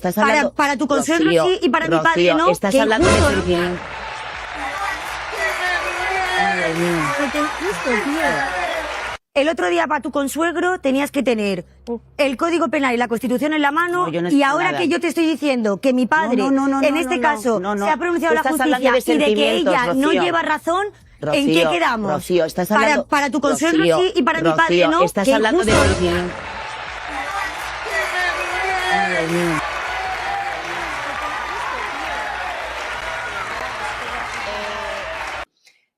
Estás hablando... Para tu consuegro Rocío, sí y para mi padre Rocío, no. estás Qué hablando de injusto, ¿no? sentimientos. Madre mía. Qué injusto, tío. El otro día para tu consuegro tenías que tener el Código Penal y la Constitución en la mano, No, yo no he y hecho ahora nada. que yo te estoy diciendo que mi padre, en este caso, se ha pronunciado Tú la estás hablando justicia de y de que sentimientos, ella no Rocío. lleva razón, ¿en qué Rocío, quedamos? Rocío, estás hablando... Para tu consuegro Rocío, sí y para mi padre Rocío, no. estás Qué hablando de injusto. sentimientos. Madre mía.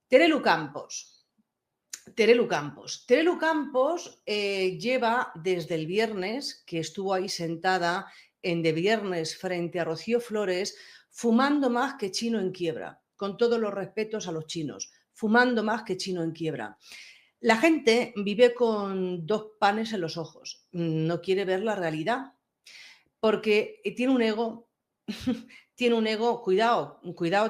Terelu Campos. Terelu Campos. Terelu Campos lleva desde el viernes, que estuvo ahí sentada en De Viernes frente a Rocío Flores, fumando más que chino en quiebra, con todos los respetos a los chinos, fumando más que chino en quiebra. La gente vive con dos panes en los ojos, no quiere ver la realidad, porque tiene un ego... Tiene un ego, cuidado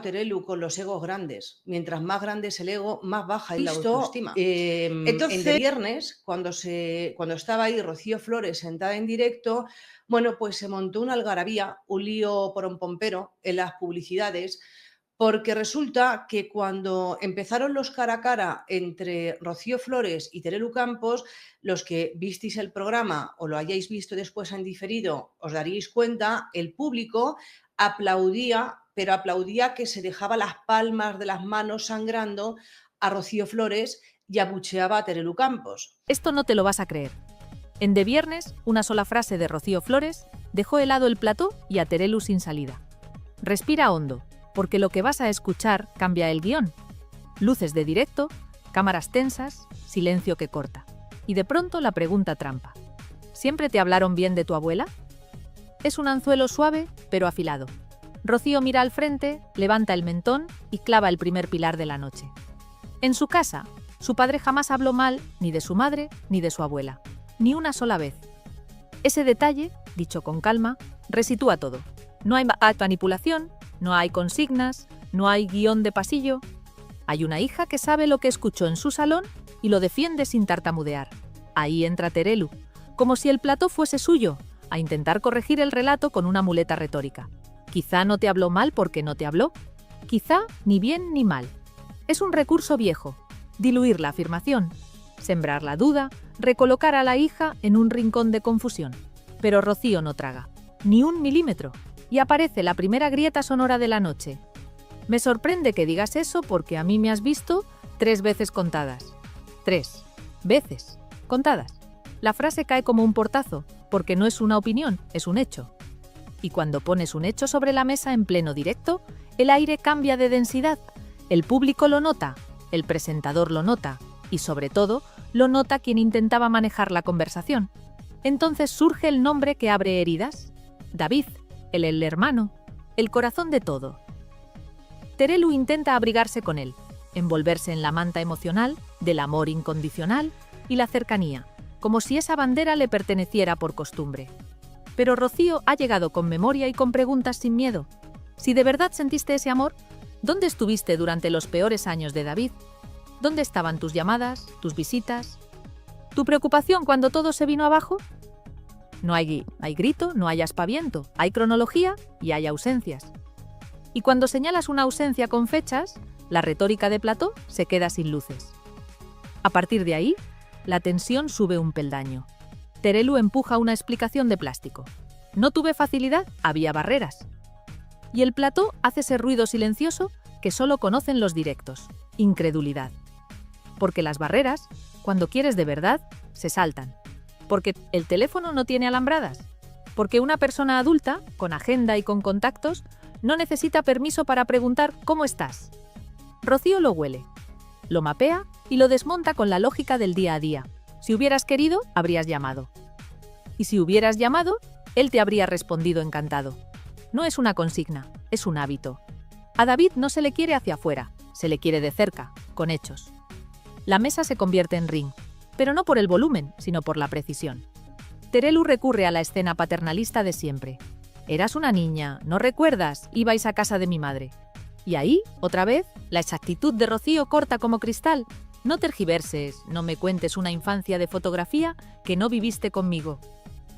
Terelu, con los egos grandes. Mientras más grande es el ego, más baja es la autoestima. Entonces, en De Viernes, cuando estaba ahí Rocío Flores sentada en directo, bueno, pues se montó una algarabía, un lío pompero en las publicidades, porque resulta que cuando empezaron los cara a cara entre Rocío Flores y Terelu Campos, los que visteis el programa o lo hayáis visto después en diferido, os daríais cuenta, el público aplaudía, pero aplaudía que se dejaba las palmas de las manos sangrando a Rocío Flores y abucheaba a Terelu Campos. Esto no te lo vas a creer. En De Viernes, una sola frase de Rocío Flores dejó helado el plató y a Terelu sin salida. Respira hondo, porque lo que vas a escuchar cambia el guión. Luces de directo, cámaras tensas, silencio que corta. Y de pronto la pregunta trampa. ¿Siempre te hablaron bien de tu abuela? Es un anzuelo suave, pero afilado. Rocío mira al frente, levanta el mentón y clava el primer pilar de la noche. En su casa, su padre jamás habló mal ni de su madre ni de su abuela. Ni una sola vez. Ese detalle, dicho con calma, resitúa todo. No hay manipulación, no hay consignas, no hay guión de pasillo. Hay una hija que sabe lo que escuchó en su salón y lo defiende sin tartamudear. Ahí entra Terelu, como si el plató fuese suyo, a intentar corregir el relato con una muleta retórica. Quizá no te habló mal porque no te habló. Quizá ni bien ni mal. Es un recurso viejo. Diluir la afirmación, sembrar la duda, recolocar a la hija en un rincón de confusión. Pero Rocío no traga. Ni un milímetro. Y aparece la primera grieta sonora de la noche. Me sorprende que digas eso porque a mí me has visto 3 veces contadas. 3 veces contadas. La frase cae como un portazo, porque no es una opinión, es un hecho. Y cuando pones un hecho sobre la mesa en pleno directo, el aire cambia de densidad. El público lo nota, el presentador lo nota, y sobre todo, lo nota quien intentaba manejar la conversación. Entonces surge el nombre que abre heridas. David, el hermano, el corazón de todo. Terelu intenta abrigarse con él, envolverse en la manta emocional del amor incondicional y la cercanía, como si esa bandera le perteneciera por costumbre. Pero Rocío ha llegado con memoria y con preguntas sin miedo. Si de verdad sentiste ese amor, ¿dónde estuviste durante los peores años de David? ¿Dónde estaban tus llamadas, tus visitas? ¿Tu preocupación cuando todo se vino abajo? No hay grito, no hay aspaviento, hay cronología y hay ausencias. Y cuando señalas una ausencia con fechas, la retórica de plató se queda sin luces. A partir de ahí, la tensión sube un peldaño. Terelu empuja una explicación de plástico. No tuve facilidad, había barreras. Y el plató hace ese ruido silencioso que solo conocen los directos, incredulidad. Porque las barreras, cuando quieres de verdad, se saltan. Porque el teléfono no tiene alambradas. Porque una persona adulta, con agenda y con contactos, no necesita permiso para preguntar ¿cómo estás? Rocío lo huele, lo mapea y lo desmonta con la lógica del día a día. Si hubieras querido, habrías llamado. Y si hubieras llamado, él te habría respondido encantado. No es una consigna, es un hábito. A David no se le quiere hacia afuera, se le quiere de cerca, con hechos. La mesa se convierte en ring, pero no por el volumen, sino por la precisión. Terelu recurre a la escena paternalista de siempre. Eras una niña, ¿no recuerdas? Ibais a casa de mi madre. Y ahí, otra vez, la exactitud de Rocío corta como cristal. No tergiverses, no me cuentes una infancia de fotografía que no viviste conmigo.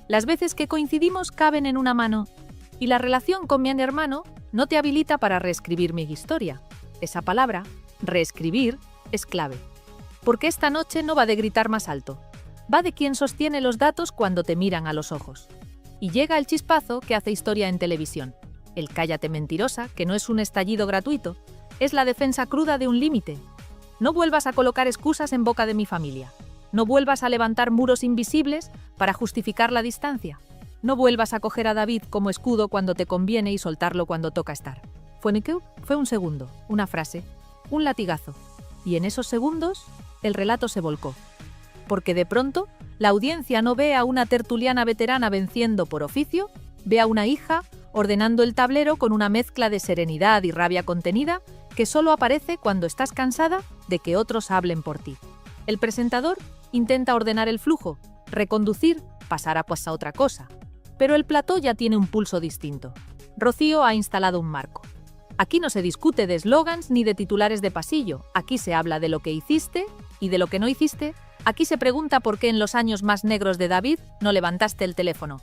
Las veces que coincidimos caben en una mano. Y la relación con mi hermano no te habilita para reescribir mi historia. Esa palabra, reescribir, es clave. Porque esta noche no va de gritar más alto. Va de quien sostiene los datos cuando te miran a los ojos. Y llega el chispazo que hace historia en televisión. El cállate mentirosa, que no es un estallido gratuito, es la defensa cruda de un límite. No vuelvas a colocar excusas en boca de mi familia. No vuelvas a levantar muros invisibles para justificar la distancia. No vuelvas a coger a David como escudo cuando te conviene y soltarlo cuando toca estar. Fue un segundo, una frase, un latigazo. Y en esos segundos, el relato se volcó. Porque de pronto, la audiencia no ve a una tertuliana veterana venciendo por oficio, ve a una hija ordenando el tablero con una mezcla de serenidad y rabia contenida que solo aparece cuando estás cansada de que otros hablen por ti. El presentador intenta ordenar el flujo, reconducir, pasar a otra cosa. Pero el plató ya tiene un pulso distinto. Rocío ha instalado un marco. Aquí no se discute de eslogans ni de titulares de pasillo. Aquí se habla de lo que hiciste y de lo que no hiciste. Aquí se pregunta por qué en los años más negros de David no levantaste el teléfono.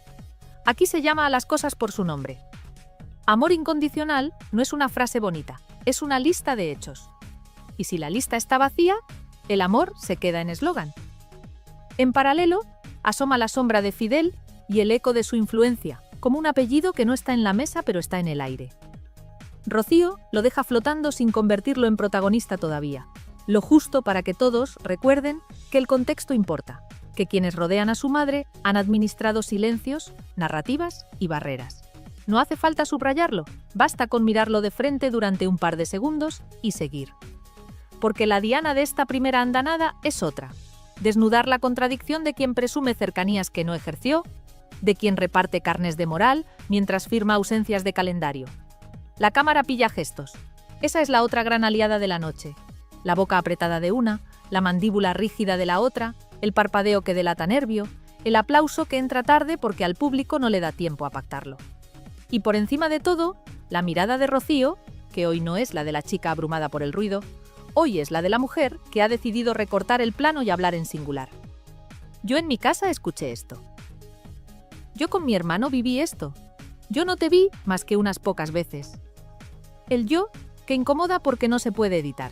Aquí se llama a las cosas por su nombre. Amor incondicional no es una frase bonita, es una lista de hechos. Y si la lista está vacía, el amor se queda en eslogan. En paralelo, asoma la sombra de Fidel y el eco de su influencia, como un apellido que no está en la mesa pero está en el aire. Rocío lo deja flotando sin convertirlo en protagonista todavía. Lo justo para que todos recuerden que el contexto importa, que quienes rodean a su madre han administrado silencios, narrativas y barreras. No hace falta subrayarlo, basta con mirarlo de frente durante un par de segundos y seguir. Porque la diana de esta primera andanada es otra. Desnudar la contradicción de quien presume cercanías que no ejerció, de quien reparte carnes de moral mientras firma ausencias de calendario. La cámara pilla gestos. Esa es la otra gran aliada de la noche. La boca apretada de una, la mandíbula rígida de la otra, el parpadeo que delata nervio, el aplauso que entra tarde porque al público no le da tiempo a pactarlo. Y por encima de todo, la mirada de Rocío, que hoy no es la de la chica abrumada por el ruido, hoy es la de la mujer que ha decidido recortar el plano y hablar en singular. Yo en mi casa escuché esto. Yo con mi hermano viví esto. Yo no te vi más que unas pocas veces. El yo que incomoda porque no se puede editar.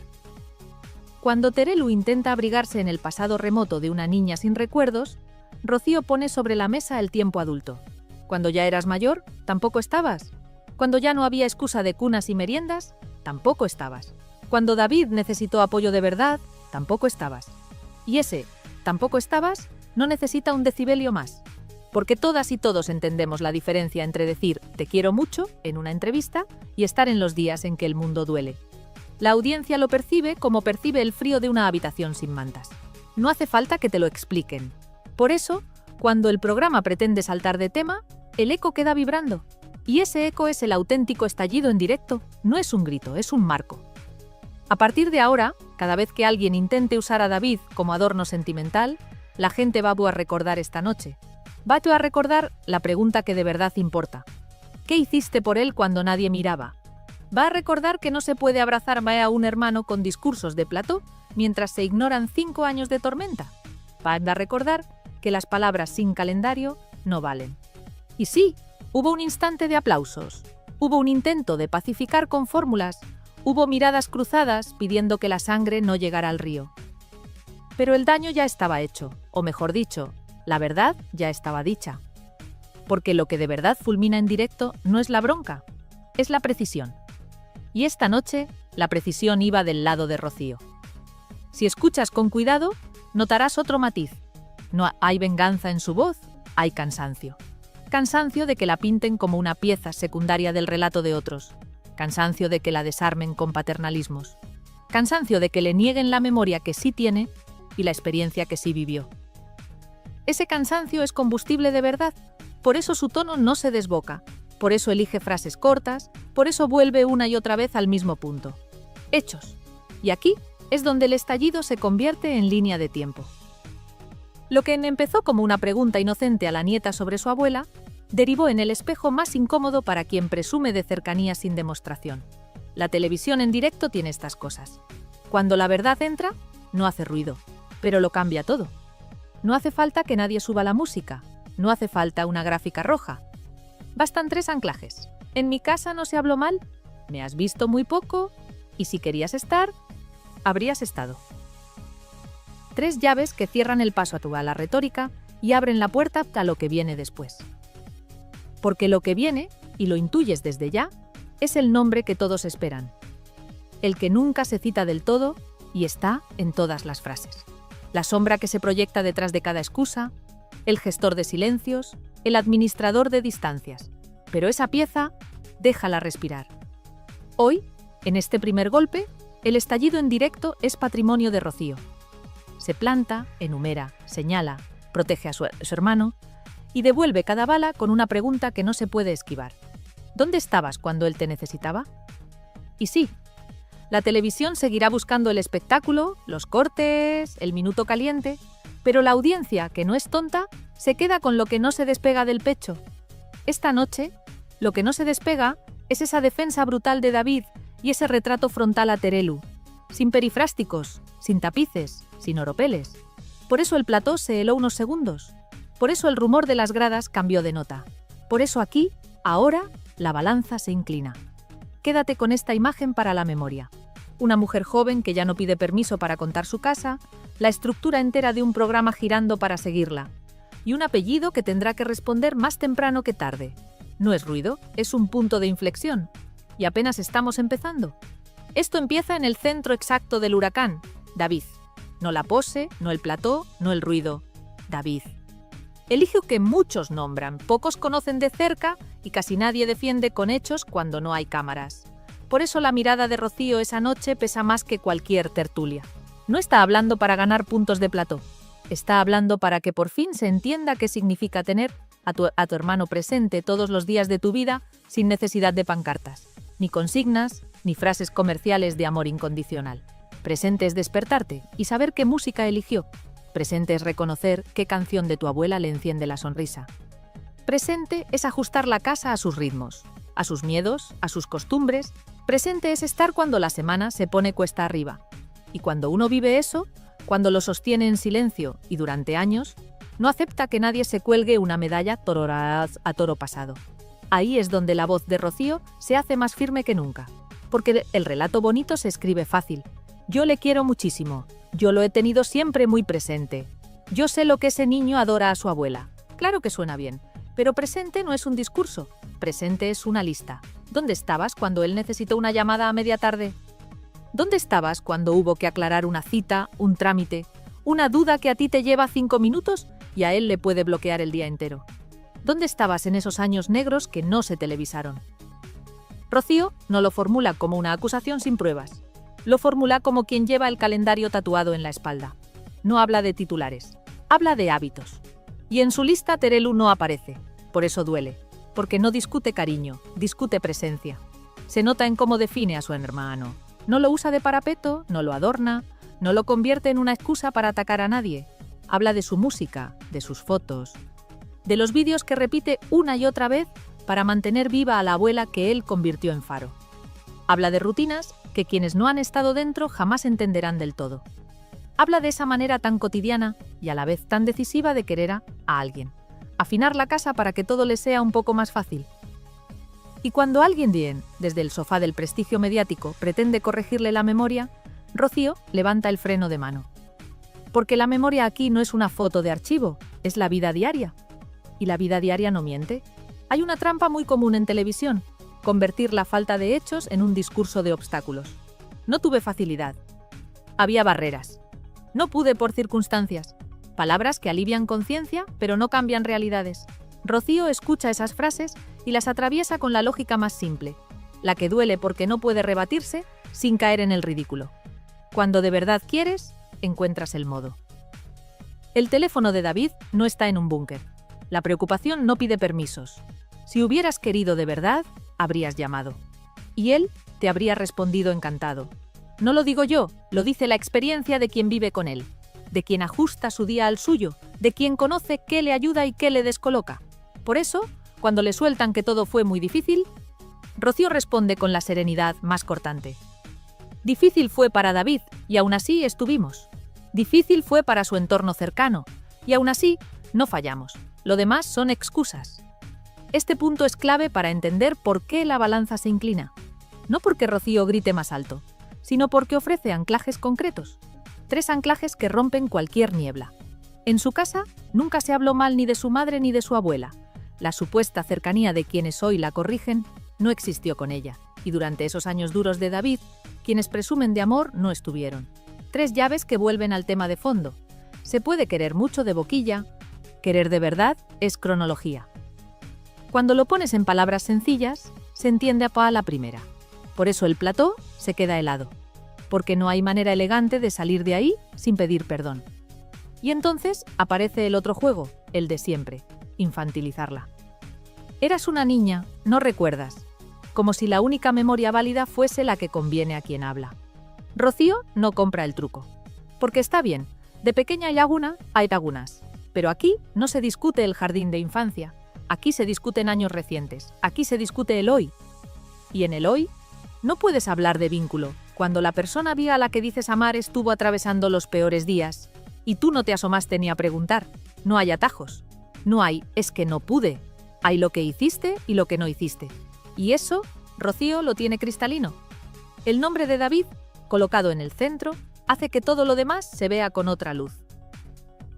Cuando Terelu intenta abrigarse en el pasado remoto de una niña sin recuerdos, Rocío pone sobre la mesa el tiempo adulto. Cuando ya eras mayor, tampoco estabas. Cuando ya no había excusa de cunas y meriendas, tampoco estabas. Cuando David necesitó apoyo de verdad, tampoco estabas. Y ese tampoco estabas no necesita un decibelio más. Porque todas y todos entendemos la diferencia entre decir te quiero mucho en una entrevista y estar en los días en que el mundo duele. La audiencia lo percibe como percibe el frío de una habitación sin mantas. No hace falta que te lo expliquen. Por eso, cuando el programa pretende saltar de tema, el eco queda vibrando. Y ese eco es el auténtico estallido en directo, no es un grito, es un marco. A partir de ahora, cada vez que alguien intente usar a David como adorno sentimental, la gente va a recordar esta noche. Va a recordar la pregunta que de verdad importa. ¿Qué hiciste por él cuando nadie miraba? Va a recordar que no se puede abrazar a un hermano con discursos de plató mientras se ignoran 5 años de tormenta. Va a recordar que las palabras sin calendario no valen. Y sí, hubo un instante de aplausos, hubo un intento de pacificar con fórmulas, hubo miradas cruzadas pidiendo que la sangre no llegara al río. Pero el daño ya estaba hecho, o mejor dicho, la verdad ya estaba dicha. Porque lo que de verdad fulmina en directo no es la bronca, es la precisión. Y esta noche, la precisión iba del lado de Rocío. Si escuchas con cuidado, notarás otro matiz. No hay venganza en su voz, hay cansancio. Cansancio de que la pinten como una pieza secundaria del relato de otros. Cansancio de que la desarmen con paternalismos. Cansancio de que le nieguen la memoria que sí tiene y la experiencia que sí vivió. Ese cansancio es combustible de verdad, por eso su tono no se desboca. Por eso elige frases cortas, por eso vuelve una y otra vez al mismo punto. Hechos. Y aquí es donde el estallido se convierte en línea de tiempo. Lo que empezó como una pregunta inocente a la nieta sobre su abuela, derivó en el espejo más incómodo para quien presume de cercanía sin demostración. La televisión en directo tiene estas cosas. Cuando la verdad entra, no hace ruido, pero lo cambia todo. No hace falta que nadie suba la música, no hace falta una gráfica roja. Bastan 3 anclajes. En mi casa no se habló mal, me has visto muy poco, y si querías estar, habrías estado. 3 llaves que cierran el paso a la retórica y abren la puerta a lo que viene después. Porque lo que viene, y lo intuyes desde ya, es el nombre que todos esperan. El que nunca se cita del todo y está en todas las frases. La sombra que se proyecta detrás de cada excusa, el gestor de silencios, el administrador de distancias. Pero esa pieza, déjala respirar. Hoy, en este primer golpe, el estallido en directo es patrimonio de Rocío. Se planta, enumera, señala, protege a su hermano y devuelve cada bala con una pregunta que no se puede esquivar. ¿Dónde estabas cuando él te necesitaba? Y sí, la televisión seguirá buscando el espectáculo, los cortes, el minuto caliente, pero la audiencia, que no es tonta, se queda con lo que no se despega del pecho. Esta noche, lo que no se despega es esa defensa brutal de David y ese retrato frontal a Terelu, sin perifrásticos, sin tapices, sin oropeles. Por eso el plató se heló unos segundos. Por eso el rumor de las gradas cambió de nota. Por eso aquí, ahora, la balanza se inclina. Quédate con esta imagen para la memoria. Una mujer joven que ya no pide permiso para contar su casa, la estructura entera de un programa girando para seguirla, y un apellido que tendrá que responder más temprano que tarde. No es ruido, es un punto de inflexión. Y apenas estamos empezando. Esto empieza en el centro exacto del huracán, David. No la pose, no el plató, no el ruido. David. El hijo que muchos nombran, pocos conocen de cerca y casi nadie defiende con hechos cuando no hay cámaras. Por eso la mirada de Rocío esa noche pesa más que cualquier tertulia. No está hablando para ganar puntos de plató. Está hablando para que por fin se entienda qué significa tener a tu hermano presente todos los días de tu vida sin necesidad de pancartas, ni consignas, ni frases comerciales de amor incondicional. Presente es despertarte y saber qué música eligió. Presente es reconocer qué canción de tu abuela le enciende la sonrisa. Presente es ajustar la casa a sus ritmos, a sus miedos, a sus costumbres. Presente es estar cuando la semana se pone cuesta arriba. Y cuando uno vive eso, cuando lo sostiene en silencio y durante años, no acepta que nadie se cuelgue una medalla a toro pasado. Ahí es donde la voz de Rocío se hace más firme que nunca. Porque el relato bonito se escribe fácil. Yo le quiero muchísimo. Yo lo he tenido siempre muy presente. Yo sé lo que ese niño adora a su abuela. Claro que suena bien, pero presente no es un discurso. Presente es una lista. ¿Dónde estabas cuando él necesitó una llamada a media tarde? ¿Dónde estabas cuando hubo que aclarar una cita, un trámite, una duda que a ti te lleva 5 minutos y a él le puede bloquear el día entero? ¿Dónde estabas en esos años negros que no se televisaron? Rocío no lo formula como una acusación sin pruebas. Lo formula como quien lleva el calendario tatuado en la espalda. No habla de titulares, habla de hábitos. Y en su lista Terelu no aparece. Por eso duele. Porque no discute cariño, discute presencia. Se nota en cómo define a su hermano. No lo usa de parapeto, no lo adorna, no lo convierte en una excusa para atacar a nadie. Habla de su música, de sus fotos, de los vídeos que repite una y otra vez para mantener viva a la abuela que él convirtió en faro. Habla de rutinas que quienes no han estado dentro jamás entenderán del todo. Habla de esa manera tan cotidiana y a la vez tan decisiva de querer a alguien. Afinar la casa para que todo le sea un poco más fácil. Y cuando alguien desde el sofá del prestigio mediático pretende corregirle la memoria, Rocío levanta el freno de mano. Porque la memoria aquí no es una foto de archivo, es la vida diaria. Y la vida diaria no miente. Hay una trampa muy común en televisión: convertir la falta de hechos en un discurso de obstáculos. No tuve facilidad. Había barreras. No pude por circunstancias. Palabras que alivian conciencia, pero no cambian realidades. Rocío escucha esas frases y las atraviesa con la lógica más simple, la que duele porque no puede rebatirse sin caer en el ridículo. Cuando de verdad quieres, encuentras el modo. El teléfono de David no está en un búnker. La preocupación no pide permisos. Si hubieras querido de verdad, habrías llamado. Y él te habría respondido encantado. No lo digo yo, lo dice la experiencia de quien vive con él, de quien ajusta su día al suyo, de quien conoce qué le ayuda y qué le descoloca. Por eso, cuando le sueltan que todo fue muy difícil, Rocío responde con la serenidad más cortante. Difícil fue para David, y aún así estuvimos. Difícil fue para su entorno cercano, y aún así no fallamos. Lo demás son excusas. Este punto es clave para entender por qué la balanza se inclina. No porque Rocío grite más alto, sino porque ofrece anclajes concretos. 3 anclajes que rompen cualquier niebla. En su casa nunca se habló mal ni de su madre ni de su abuela. La supuesta cercanía de quienes hoy la corrigen no existió con ella. Y durante esos años duros de David, quienes presumen de amor no estuvieron. 3 llaves que vuelven al tema de fondo. Se puede querer mucho de boquilla, querer de verdad es cronología. Cuando lo pones en palabras sencillas, se entiende a la primera. Por eso el plató se queda helado, porque no hay manera elegante de salir de ahí sin pedir perdón. Y entonces aparece el otro juego, el de siempre, infantilizarla. Eras una niña, no recuerdas, como si la única memoria válida fuese la que conviene a quien habla. Rocío no compra el truco, porque está bien, de pequeña hay lagunas, pero aquí no se discute el jardín de infancia, aquí se discuten años recientes, aquí se discute el hoy. Y en el hoy, no puedes hablar de vínculo, cuando la persona viva a la que dices amar estuvo atravesando los peores días, y tú no te asomaste ni a preguntar. No hay atajos. No hay, es que no pude. Hay lo que hiciste y lo que no hiciste. Y eso, Rocío lo tiene cristalino. El nombre de David, colocado en el centro, hace que todo lo demás se vea con otra luz.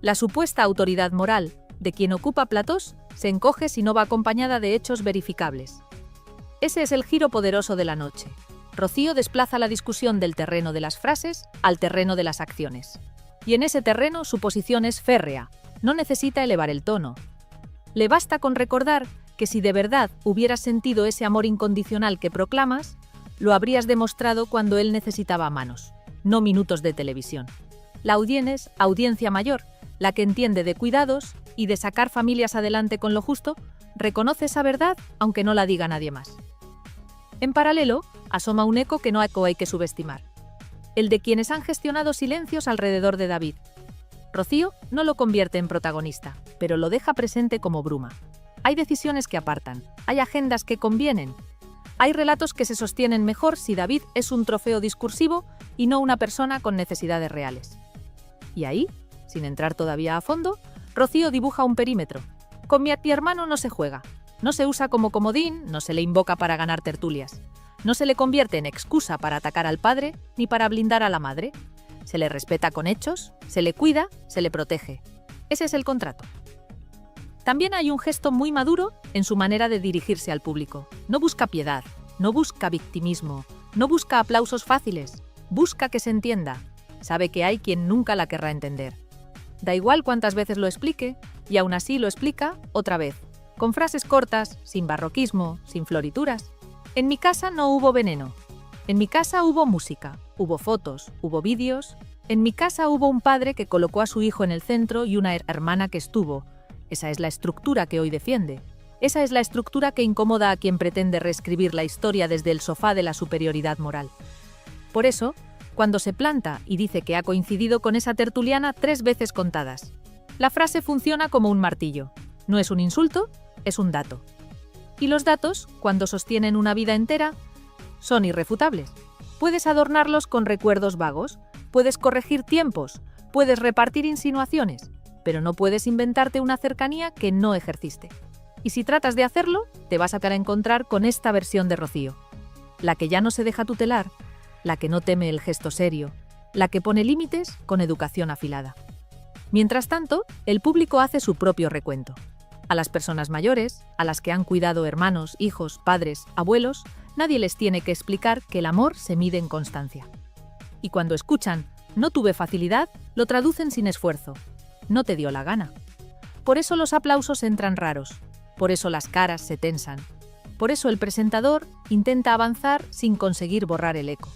La supuesta autoridad moral de quien ocupa platós se encoge si no va acompañada de hechos verificables. Ese es el giro poderoso de la noche. Rocío desplaza la discusión del terreno de las frases al terreno de las acciones. Y en ese terreno su posición es férrea, no necesita elevar el tono. Le basta con recordar que si de verdad hubieras sentido ese amor incondicional que proclamas, lo habrías demostrado cuando él necesitaba manos, no minutos de televisión. La audiencia mayor, la que entiende de cuidados y de sacar familias adelante con lo justo, reconoce esa verdad aunque no la diga nadie más. En paralelo, asoma un eco que no hay que subestimar. El de quienes han gestionado silencios alrededor de David. Rocío no lo convierte en protagonista, pero lo deja presente como bruma. Hay decisiones que apartan, hay agendas que convienen, hay relatos que se sostienen mejor si David es un trofeo discursivo y no una persona con necesidades reales. Y ahí, sin entrar todavía a fondo, Rocío dibuja un perímetro. Con mi hermano no se juega, no se usa como comodín, no se le invoca para ganar tertulias. No se le convierte en excusa para atacar al padre ni para blindar a la madre. Se le respeta con hechos, se le cuida, se le protege. Ese es el contrato. También hay un gesto muy maduro en su manera de dirigirse al público. No busca piedad, no busca victimismo, no busca aplausos fáciles, busca que se entienda. Sabe que hay quien nunca la querrá entender. Da igual cuántas veces lo explique, y aún así lo explica otra vez, con frases cortas, sin barroquismo, sin florituras. En mi casa no hubo veneno. En mi casa hubo música, hubo fotos, hubo vídeos. En mi casa hubo un padre que colocó a su hijo en el centro y una hermana que estuvo. Esa es la estructura que hoy defiende. Esa es la estructura que incomoda a quien pretende reescribir la historia desde el sofá de la superioridad moral. Por eso, cuando se planta y dice que ha coincidido con esa tertuliana 3 veces contadas, la frase funciona como un martillo. No es un insulto, es un dato. Y los datos, cuando sostienen una vida entera, son irrefutables. Puedes adornarlos con recuerdos vagos, puedes corregir tiempos, puedes repartir insinuaciones, pero no puedes inventarte una cercanía que no ejerciste. Y si tratas de hacerlo, te vas a encontrar con esta versión de Rocío. La que ya no se deja tutelar, la que no teme el gesto serio, la que pone límites con educación afilada. Mientras tanto, el público hace su propio recuento. A las personas mayores, a las que han cuidado hermanos, hijos, padres, abuelos, nadie les tiene que explicar que el amor se mide en constancia. Y cuando escuchan «no tuve facilidad», lo traducen sin esfuerzo. «No te dio la gana». Por eso los aplausos entran raros, por eso las caras se tensan, por eso el presentador intenta avanzar sin conseguir borrar el eco.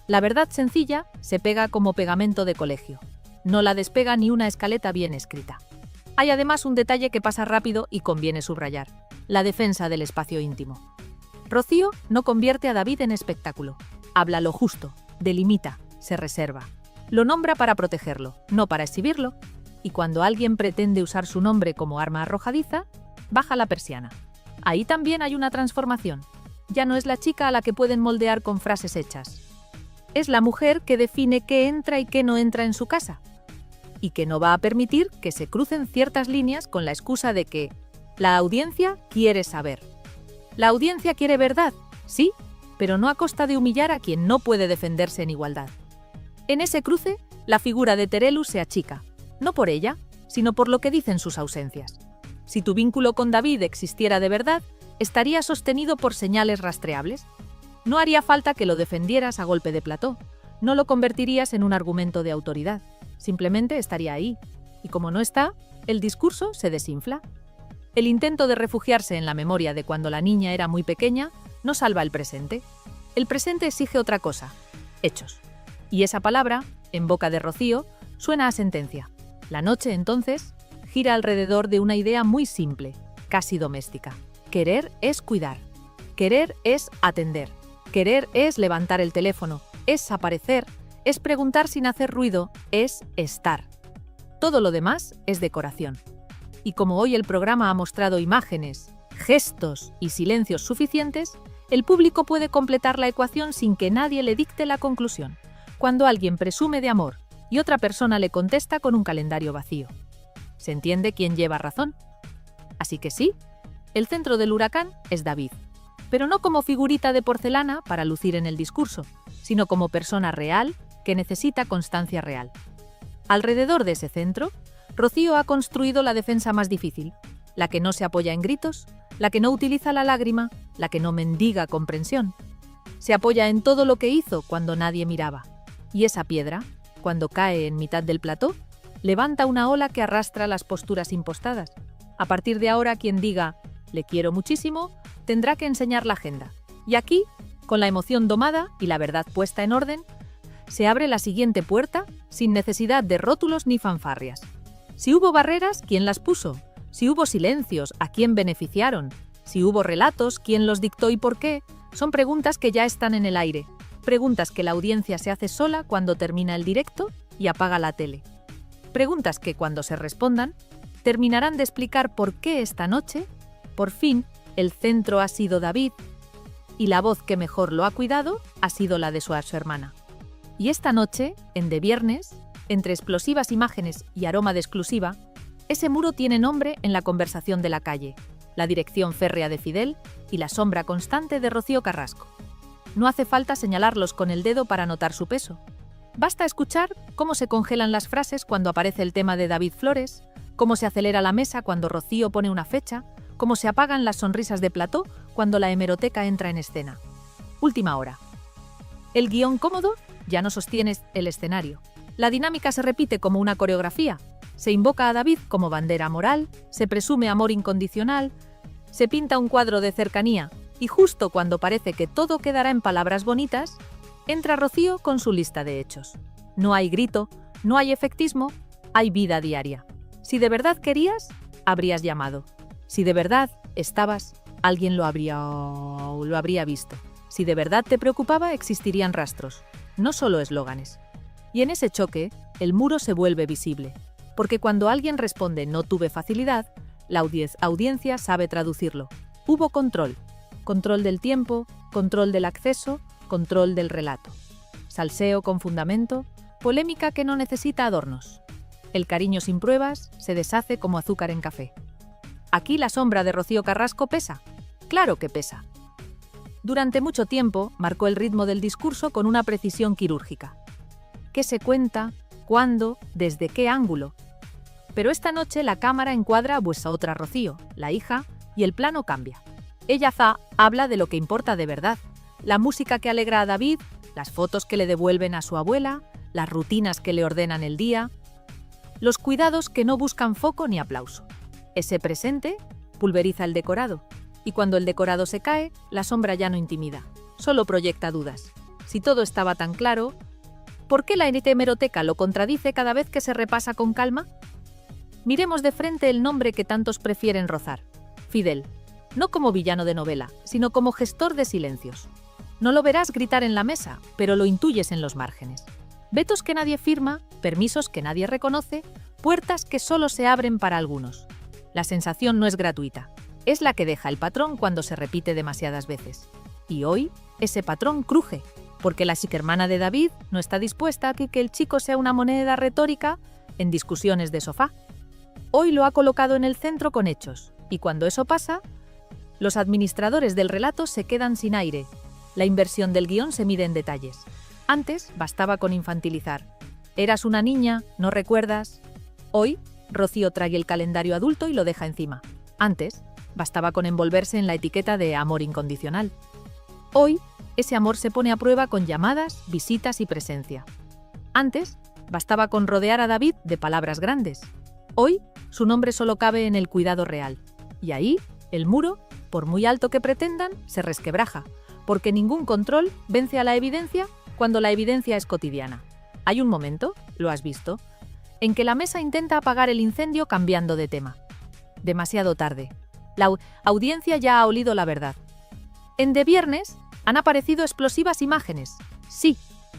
La verdad sencilla se pega como pegamento de colegio. No la despega ni una escaleta bien escrita. Hay además un detalle que pasa rápido y conviene subrayar: la defensa del espacio íntimo. Rocío no convierte a David en espectáculo. Habla lo justo, delimita, se reserva. Lo nombra para protegerlo, no para exhibirlo. Y cuando alguien pretende usar su nombre como arma arrojadiza, baja la persiana. Ahí también hay una transformación. Ya no es la chica a la que pueden moldear con frases hechas. Es la mujer que define qué entra y qué no entra en su casa. Y que no va a permitir que se crucen ciertas líneas con la excusa de que La audiencia quiere saber. La audiencia quiere verdad, sí, pero no a costa de humillar a quien no puede defenderse en igualdad. En ese cruce, la figura de Terelu se achica, no por ella, sino por lo que dicen sus ausencias. Si tu vínculo con David existiera de verdad, estaría sostenido por señales rastreables. No haría falta que lo defendieras a golpe de plató, no lo convertirías en un argumento de autoridad, simplemente estaría ahí. Y como no está, el discurso se desinfla. El intento de refugiarse en la memoria de cuando la niña era muy pequeña no salva el presente. El presente exige otra cosa, hechos. Y esa palabra, en boca de Rocío, suena a sentencia. La noche, entonces, gira alrededor de una idea muy simple, casi doméstica. Querer es cuidar. Querer es atender. Querer es levantar el teléfono, es aparecer, es preguntar sin hacer ruido, es estar. Todo lo demás es decoración. Y como hoy el programa ha mostrado imágenes, gestos y silencios suficientes, el público puede completar la ecuación sin que nadie le dicte la conclusión. Cuando alguien presume de amor y otra persona le contesta con un calendario vacío. ¿Se entiende quién lleva razón? Así que sí, el centro del huracán es David, pero no como figurita de porcelana para lucir en el discurso, sino como persona real que necesita constancia real. Alrededor de ese centro, Rocío ha construido la defensa más difícil, la que no se apoya en gritos, la que no utiliza la lágrima, la que no mendiga comprensión. Se apoya en todo lo que hizo cuando nadie miraba. Y esa piedra, cuando cae en mitad del plató, levanta una ola que arrastra las posturas impostadas. A partir de ahora, quien diga «le quiero muchísimo», tendrá que enseñar la agenda. Y aquí, con la emoción domada y la verdad puesta en orden, se abre la siguiente puerta sin necesidad de rótulos ni fanfarrias. Si hubo barreras, ¿quién las puso? Si hubo silencios, ¿a quién beneficiaron? Si hubo relatos, ¿quién los dictó y por qué? Son preguntas que ya están en el aire. Preguntas que la audiencia se hace sola cuando termina el directo y apaga la tele. Preguntas que, cuando se respondan, terminarán de explicar por qué esta noche, por fin, el centro ha sido David y la voz que mejor lo ha cuidado ha sido la de su hermana. Y esta noche, en De Viernes, entre explosivas imágenes y aroma de exclusiva, ese muro tiene nombre en la conversación de la calle, la dirección férrea de Fidel y la sombra constante de Rocío Carrasco. No hace falta señalarlos con el dedo para notar su peso. Basta escuchar cómo se congelan las frases cuando aparece el tema de David Flores, cómo se acelera la mesa cuando Rocío pone una fecha, cómo se apagan las sonrisas de plató cuando la hemeroteca entra en escena. Última hora. El guión cómodo ya no sostiene el escenario. La dinámica se repite como una coreografía. Se invoca a David como bandera moral, se presume amor incondicional, se pinta un cuadro de cercanía y justo cuando parece que todo quedará en palabras bonitas, entra Rocío con su lista de hechos. No hay grito, no hay efectismo, hay vida diaria. Si de verdad querías, habrías llamado. Si de verdad estabas, alguien lo habría visto. Si de verdad te preocupaba, existirían rastros, no solo eslóganes. Y en ese choque, el muro se vuelve visible, porque cuando alguien responde «no tuve facilidad», la audiencia sabe traducirlo. Hubo control. Control del tiempo, control del acceso, control del relato. Salseo con fundamento, polémica que no necesita adornos. El cariño sin pruebas se deshace como azúcar en café. Aquí la sombra de Rocío Carrasco pesa. Claro que pesa. Durante mucho tiempo marcó el ritmo del discurso con una precisión quirúrgica. ¿Qué se cuenta? ¿Cuándo? ¿Desde qué ángulo? Pero esta noche la cámara encuadra a vuestra otra Rocío, la hija, y el plano cambia. Ella habla de lo que importa de verdad. La música que alegra a David, las fotos que le devuelven a su abuela, las rutinas que le ordenan el día, los cuidados que no buscan foco ni aplauso. Ese presente pulveriza el decorado, y cuando el decorado se cae, la sombra ya no intimida, solo proyecta dudas. Si todo estaba tan claro, ¿por qué la hemeroteca lo contradice cada vez que se repasa con calma? Miremos de frente el nombre que tantos prefieren rozar, Fidel, no como villano de novela, sino como gestor de silencios. No lo verás gritar en la mesa, pero lo intuyes en los márgenes. Vetos que nadie firma, permisos que nadie reconoce, puertas que solo se abren para algunos. La sensación no es gratuita, es la que deja el patrón cuando se repite demasiadas veces. Y hoy, ese patrón cruje, porque la psiquermana de David no está dispuesta a que el chico sea una moneda retórica en discusiones de sofá. Hoy lo ha colocado en el centro con hechos, Y cuando eso pasa, los administradores del relato se quedan sin aire. La inversión del guión se mide en detalles. Antes bastaba con infantilizar. Eras una niña, ¿no recuerdas? Hoy, Rocío trae el calendario adulto y lo deja encima. Antes, bastaba con envolverse en la etiqueta de amor incondicional. Hoy, ese amor se pone a prueba con llamadas, visitas y presencia. Antes, bastaba con rodear a David de palabras grandes. Hoy, su nombre solo cabe en el cuidado real. Y ahí, el muro, por muy alto que pretendan, se resquebraja, porque ningún control vence a la evidencia cuando la evidencia es cotidiana. Hay un momento, lo has visto, en que la mesa intenta apagar el incendio cambiando de tema. Demasiado tarde. La audiencia ya ha olido la verdad. En De Viernes han aparecido explosivas imágenes, sí,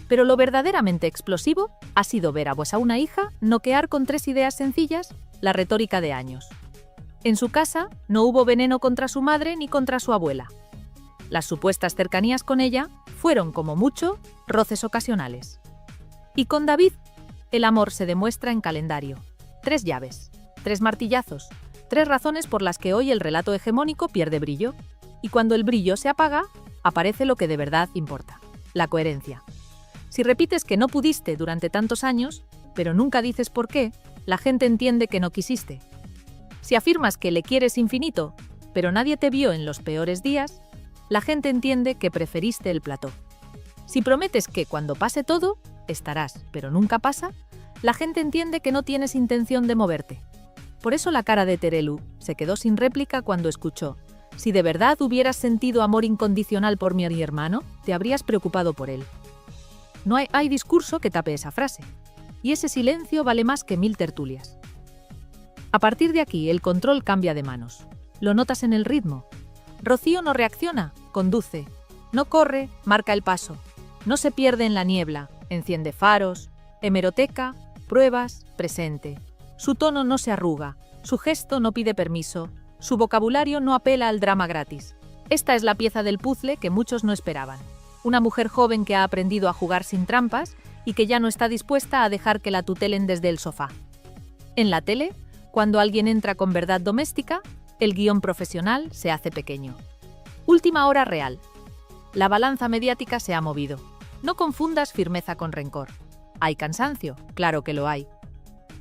pero lo verdaderamente explosivo ha sido ver a una hija noquear con 3 ideas sencillas la retórica de años. En su casa no hubo veneno contra su madre ni contra su abuela. Las supuestas cercanías con ella fueron, como mucho, roces ocasionales. Y con David, el amor se demuestra en calendario. 3 llaves, 3 martillazos, 3 razones por las que hoy el relato hegemónico pierde brillo. Y cuando el brillo se apaga, aparece lo que de verdad importa, la coherencia. Si repites que no pudiste durante tantos años, pero nunca dices por qué, la gente entiende que no quisiste. Si afirmas que le quieres infinito, pero nadie te vio en los peores días, la gente entiende que preferiste el plató. Si prometes que cuando pase todo, estarás, pero nunca pasa, la gente entiende que no tienes intención de moverte. Por eso la cara de Terelu se quedó sin réplica cuando escuchó: si de verdad hubieras sentido amor incondicional por mi hermano, te habrías preocupado por él. No hay discurso que tape esa frase. Y ese silencio vale más que 1000 tertulias. A partir de aquí, el control cambia de manos. Lo notas en el ritmo. Rocío no reacciona, conduce. No corre, marca el paso. No se pierde en la niebla, enciende faros, hemeroteca, pruebas, presente. Su tono no se arruga, su gesto no pide permiso, su vocabulario no apela al drama gratis. Esta es la pieza del puzzle que muchos no esperaban. Una mujer joven que ha aprendido a jugar sin trampas y que ya no está dispuesta a dejar que la tutelen desde el sofá. En la tele, cuando alguien entra con verdad doméstica, el guión profesional se hace pequeño. Última hora real. La balanza mediática se ha movido. No confundas firmeza con rencor. ¿Hay cansancio? Claro que lo hay.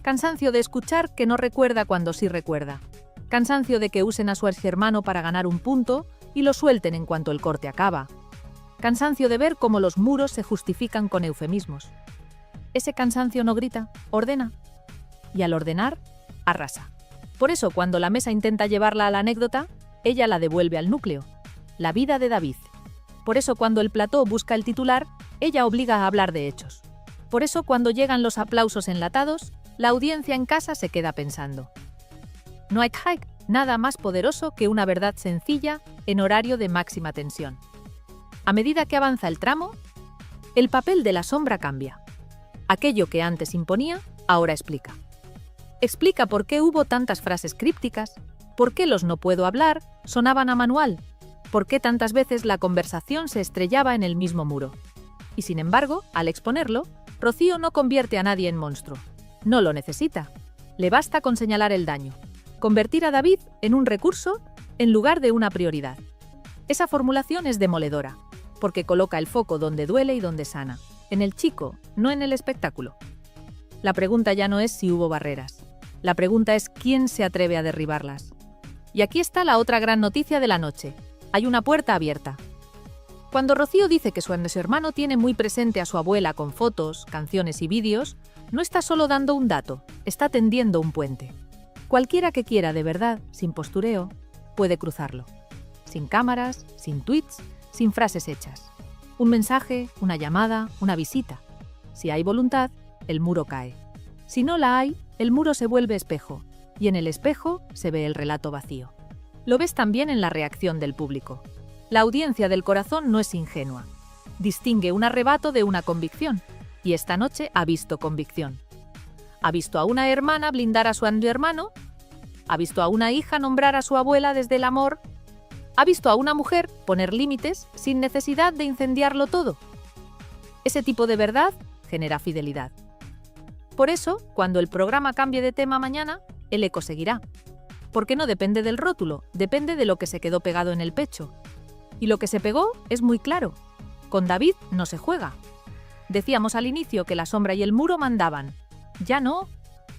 Cansancio de escuchar que no recuerda cuando sí recuerda. Cansancio de que usen a su exhermano para ganar un punto y lo suelten en cuanto el corte acaba. Cansancio de ver cómo los muros se justifican con eufemismos. Ese cansancio no grita, ordena. Y al ordenar, arrasa. Por eso, cuando la mesa intenta llevarla a la anécdota, ella la devuelve al núcleo. La vida de David. Por eso, cuando el plató busca el titular, ella obliga a hablar de hechos. Por eso, cuando llegan los aplausos enlatados, la audiencia en casa se queda pensando. No hay nada más poderoso que una verdad sencilla en horario de máxima tensión. A medida que avanza el tramo, el papel de la sombra cambia. Aquello que antes imponía, ahora explica. Explica por qué hubo tantas frases crípticas, por qué los no puedo hablar sonaban a manual, por qué tantas veces la conversación se estrellaba en el mismo muro. Y sin embargo, al exponerlo, Rocío no convierte a nadie en monstruo. No lo necesita. Le basta con señalar el daño. Convertir a David en un recurso en lugar de una prioridad. Esa formulación es demoledora, porque coloca el foco donde duele y donde sana, en el chico, no en el espectáculo. La pregunta ya no es si hubo barreras. La pregunta es quién se atreve a derribarlas. Y aquí está la otra gran noticia de la noche. Hay una puerta abierta. Cuando Rocío dice que su hermano tiene muy presente a su abuela con fotos, canciones y vídeos, no está solo dando un dato, está tendiendo un puente. Cualquiera que quiera de verdad, sin postureo, puede cruzarlo. Sin cámaras, sin tweets, sin frases hechas. Un mensaje, una llamada, una visita. Si hay voluntad, el muro cae. Si no la hay, el muro se vuelve espejo, y en el espejo se ve el relato vacío. Lo ves también en la reacción del público. La audiencia del corazón no es ingenua. Distingue un arrebato de una convicción, y esta noche ha visto convicción. Ha visto a una hermana blindar a su hermano, ha visto a una hija nombrar a su abuela desde el amor, ha visto a una mujer poner límites sin necesidad de incendiarlo todo. Ese tipo de verdad genera fidelidad. Por eso, cuando el programa cambie de tema mañana, el eco seguirá. porque no depende del rótulo, depende de lo que se quedó pegado en el pecho. Y lo que se pegó es muy claro. Con David no se juega. Decíamos al inicio que la sombra y el muro mandaban. Ya no.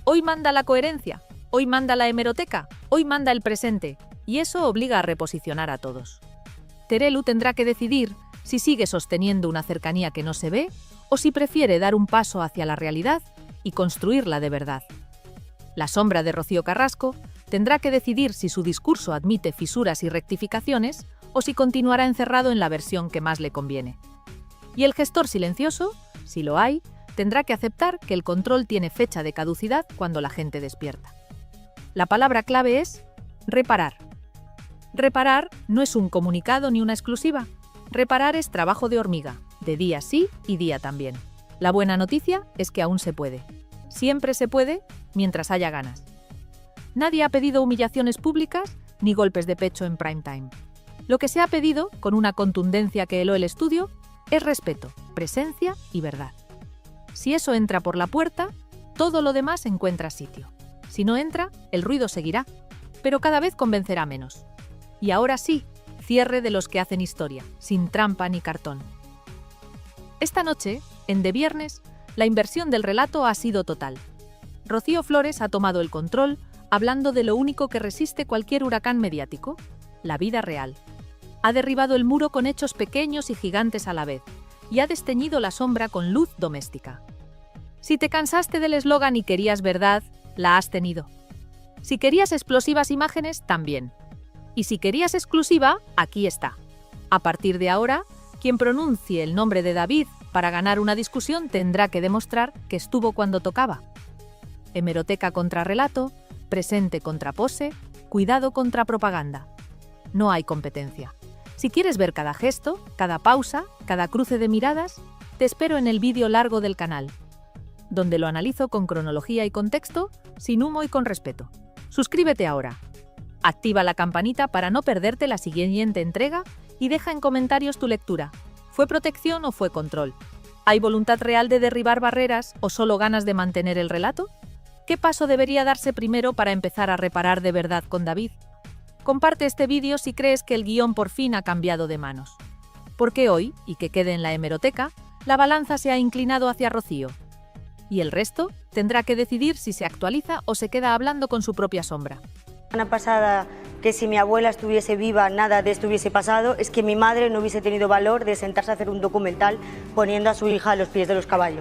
Hoy manda la coherencia, hoy manda la hemeroteca, hoy manda el presente, y eso obliga a reposicionar a todos. Terelu tendrá que decidir si sigue sosteniendo una cercanía que no se ve o si prefiere dar un paso hacia la realidad y construirla de verdad. La sombra de Rocío Carrasco tendrá que decidir si su discurso admite fisuras y rectificaciones o si continuará encerrado en la versión que más le conviene. Y el gestor silencioso, si lo hay, tendrá que aceptar que el control tiene fecha de caducidad cuando la gente despierta. La palabra clave es reparar. Reparar no es un comunicado ni una exclusiva. Reparar es trabajo de hormiga, de día sí y día también. La buena noticia es que aún se puede. Siempre se puede, mientras haya ganas. Nadie ha pedido humillaciones públicas ni golpes de pecho en prime time. Lo que se ha pedido, con una contundencia que heló el estudio, es respeto, presencia y verdad. Si eso entra por la puerta, todo lo demás encuentra sitio. Si no entra, el ruido seguirá, pero cada vez convencerá menos. Y ahora sí, cierre de los que hacen historia, sin trampa ni cartón. Esta noche, en De Viernes, la inversión del relato ha sido total. Rocío Flores ha tomado el control, hablando de lo único que resiste cualquier huracán mediático, la vida real. Ha derribado el muro con hechos pequeños y gigantes a la vez, y ha desteñido la sombra con luz doméstica. Si te cansaste del eslogan y querías verdad, la has tenido. Si querías explosivas imágenes, también. Y si querías exclusiva, aquí está. A partir de ahora, quien pronuncie el nombre de David para ganar una discusión tendrá que demostrar que estuvo cuando tocaba. Hemeroteca contra relato, presente contra pose, cuidado contra propaganda. No hay competencia. Si quieres ver cada gesto, cada pausa, cada cruce de miradas, te espero en el vídeo largo del canal, donde lo analizo con cronología y contexto, sin humo y con respeto. Suscríbete ahora. Activa la campanita para no perderte la siguiente entrega y deja en comentarios tu lectura. ¿Fue protección o fue control? ¿Hay voluntad real de derribar barreras o solo ganas de mantener el relato? ¿Qué paso debería darse primero para empezar a reparar de verdad con David? Comparte este vídeo si crees que el guión por fin ha cambiado de manos. Porque hoy, y que quede en la hemeroteca, la balanza se ha inclinado hacia Rocío. Y el resto tendrá que decidir si se actualiza o se queda hablando con su propia sombra. La semana pasada, que si mi abuela estuviese viva, nada de esto hubiese pasado, es que mi madre no hubiese tenido valor de sentarse a hacer un documental poniendo a su hija a los pies de los caballos.